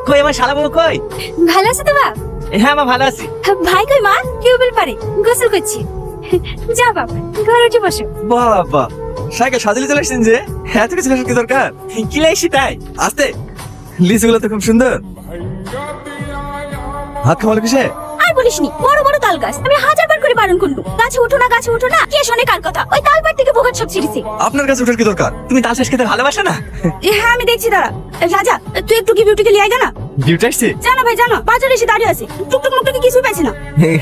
কই আমার শালা বউ কই? ভালো আছো তো বাপ? হ্যাঁ মা ভালো আছি। ভাই কই মা? টিউবওয়েল পারে গোসল করছি। যা বাপ, ঘরে উঠে বসো। বাবা সাইকেল সাজিয়ে চলে আসছেন যে, এত কিছু আসার কি দরকার? কি লাইছি তাই? আসতে লিচুগুলো তো খুব সুন্দর। হাত খামালো কিসে? আর বলিসনি, বড় বড় তাল গাছ আমি হাজারবার করে বারণ করলু, গাছে ওঠো না গাছে ওঠো না। কে শোনে কার কথা? ওই তাল পাড় থেকে বোকার সব ছিড়িছে। আপনার কাছে ওঠার কি দরকার? তুমি তাল শেষ খেতে ভালোবাসো না? হ্যাঁ আমি দেখছি, দাঁড়া। রাজা তুই একটু কি বিউটিকে লিয়ে আয় না। ডিউটি আসছে? জানো ভাই জানো, বাজারে এসে দাঁড়িয়ে আছে, টুকটুক মুকটুকি কিছুই পাইছি না।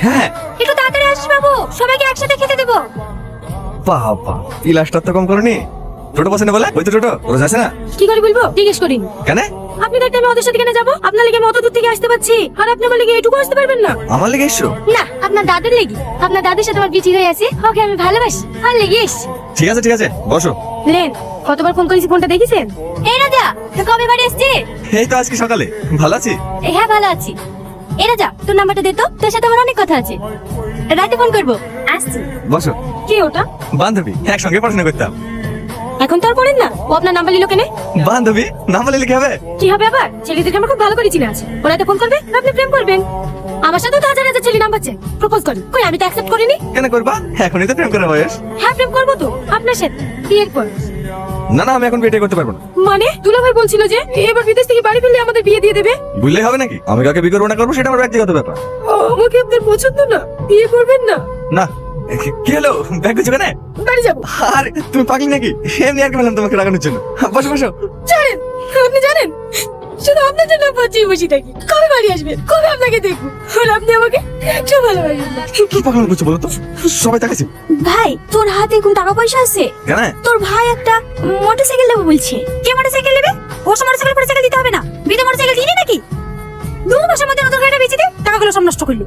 হ্যাঁ একটু তাড়াতাড়ি আসিস বাবু, সবাইকে একসাথে খেতে দেবো। বাবা পিলাসটা তো কম করনি। টোটো পছন্দ বলে ওই তো টোটো ওরা যাচ্ছে না কি করে বলবো জিজ্ঞেস করিনি। কেন? আপনি দেখতে আমি ওদের সাথে কেন যাবো? আপনার লেগে আমি অত দূর থেকে আসতে পারছি, আর আপনি আমার লেগে এটুকু আসতে পারবেন না? আমার লেগে এসছো? না, আপনার দাদুর লেগে। আপনার দাদুর সাথে আমার বিয়ে হয়ে আছে, ওকে আমি ভালোবাসি, আর লেগে এসছি। ঠিক আছে বসো। লেন, কতবার ফোন করেছি, ফোনটা দেখেছেন? এই রাজা কবে বাড়ি আসছে? এই তো আজকে সকালে। ভালো আছি? হ্যাঁ ভালো আছি। এই রাজা তোর নাম্বারটা দে তো, তোর সাথে আমার অনেক কথা আছে, রাতে ফোন করবো। আসছি। বসো। কি ওটা? বান্ধবী, একসঙ্গে পড়াশোনা করতাম। এখন তো আর করেন না, ও আপনার নাম্বার নিল কেন? বান্ধবী নাম বলে লিখে হবে? কি হবে আবার? ছেলেদেরকে আমার খুব ভালো করে চিনে আছে, ওরা তো ফোন করবে, আপনি প্রেম করবেন। আমার সাথে তো হাজার হাজার ছেলে নাম্বার চাই, প্রপোজ করেন। কই আমি তো অ্যাকসেপ্ট করিনি। কেন করবা? এখনই তো প্রেম করার বয়স। হ্যাঁ প্রেম করবো তো, আপনার সাথে বিয়ের পর। না আমি এখন বিয়ে করতে পারবো না। মানে দুলাভাই বলছিল যে এবার বিদেশ থেকে বাড়ি ফিরলে আমাদের বিয়ে দিয়ে দেবে। বুঝলেই হবে নাকি? আমি কাকে বিয়ে করবো না করবো সেটা আমার ব্যক্তিগত ব্যাপার। আমাকে আপনার পছন্দ না, বিয়ে করবেন না? না। কি হলো, ব্যাগ গুছো কেন? বাড়ি যাবো। আর তুমি পাগলি নাকি? এমনি আর কি বললাম তোমাকে রাগানোর জন্য। বসো বসো। জানেন, আপনি জানেন শুধু আপনার জন্য বাঁচিয়ে বসে থাকি। কবে বাড়ি আসবেন, কবে আপনাকে দেখবো, আর আপনি আমাকে একটু ভালোবাসেন না। কি পাগল করছো বলো তো? সবাই তাকাইছে। ভাই তোর হাতে কোন টাকা পয়সা আছে? কেন? তোর ভাই একটা মোটরসাইকেল নেবো বলছে। কে মোটরসাইকেল নেবে? ওর মোটরসাইকেল মোটরসাইকেল দিতে হবে না, বিনা মোটরসাইকেল দিলি নাকি? 2 মাসের মধ্যে নতুন গাড়িটা বেচে দে, টাকাগুলো সব নষ্ট করলো।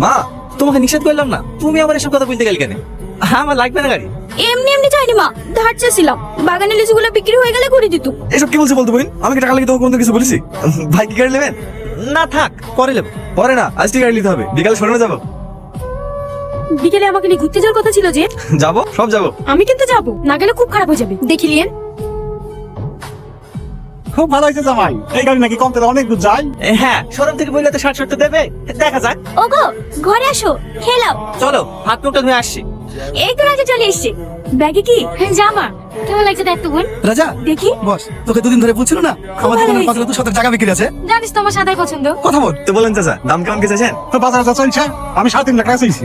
মা তোমাকে নিষেধ করলাম না, তুমি আমার এসব কথা বলতে গেলে কেন? আমার লাগবে না গাড়ি। এমনি এমনি চাইনি মা, ধার চেয়েছিলাম। বাগানের লিচুগুলো বিক্রি হয়ে গেলে করে দিত। এসব কি বলছো বলতো বোন? আমি কি টাকা লাগিয়ে তোমাকে কোনো কিছু বলেছি? ভাই কি গাড়ি নেবেন? না থাক, পরে নেবো। পরে না, আজকে গাড়ি নিতে হবে। বিকালে সরানো যাবো। বিকেলে আমাকে নিয়ে ঘুরতে যাওয়ার কথা ছিল যে। যাবো, সব যাবো। আমি কিন্তু যাবো, না গেলে খুব খারাপ হয়ে যাবে, দেখিলিয়েন। খুব ভালো হয়েছে জামাই, এই গাড়ি নাকি কম তেলে অনেক দূর যায়। হ্যাঁ, শোরুম থেকে বললে তো 60-70 দেবে, দেখা যাক। ওগো ঘরে আসো, খেলাও। চলো হাত মুখটা ধুয়ে আসছি। এই তো রাজা চলে এসছে। ব্যাগে কি? জামা। কেমন লাগছে দেখ তো বোন। রাজা দেখি। বস, তোকে দুদিন ধরে বলছিল না আমাদের ভালো দোকানের হয়েছে। পাশে তো শতেক জায়গা বিক্রি আছে। জানিস তো আমার সাদাই পছন্দ। কথা বল। তো বলেন চাচা, দাম কেমন কি চাইছেন? তো বাজারে যা চলছে, আমি 3.5 লাখ টাকা চাইছি।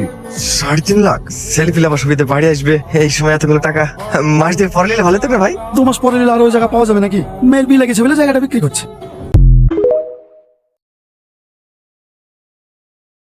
3.5 লাখ? ছেলে পিলে আবার সুবিধা বাড়ি আসবে, এই সময় এতগুলো টাকা মাস দিয়ে পরে নিলে ভালো থাকবে ভাই। 2 মাস পরে নিলে আর ওই জায়গা পাওয়া যাবে নাকি? মেয়ের বিয়ে লেগেছে বলে জায়গাটা বিক্রি করছে।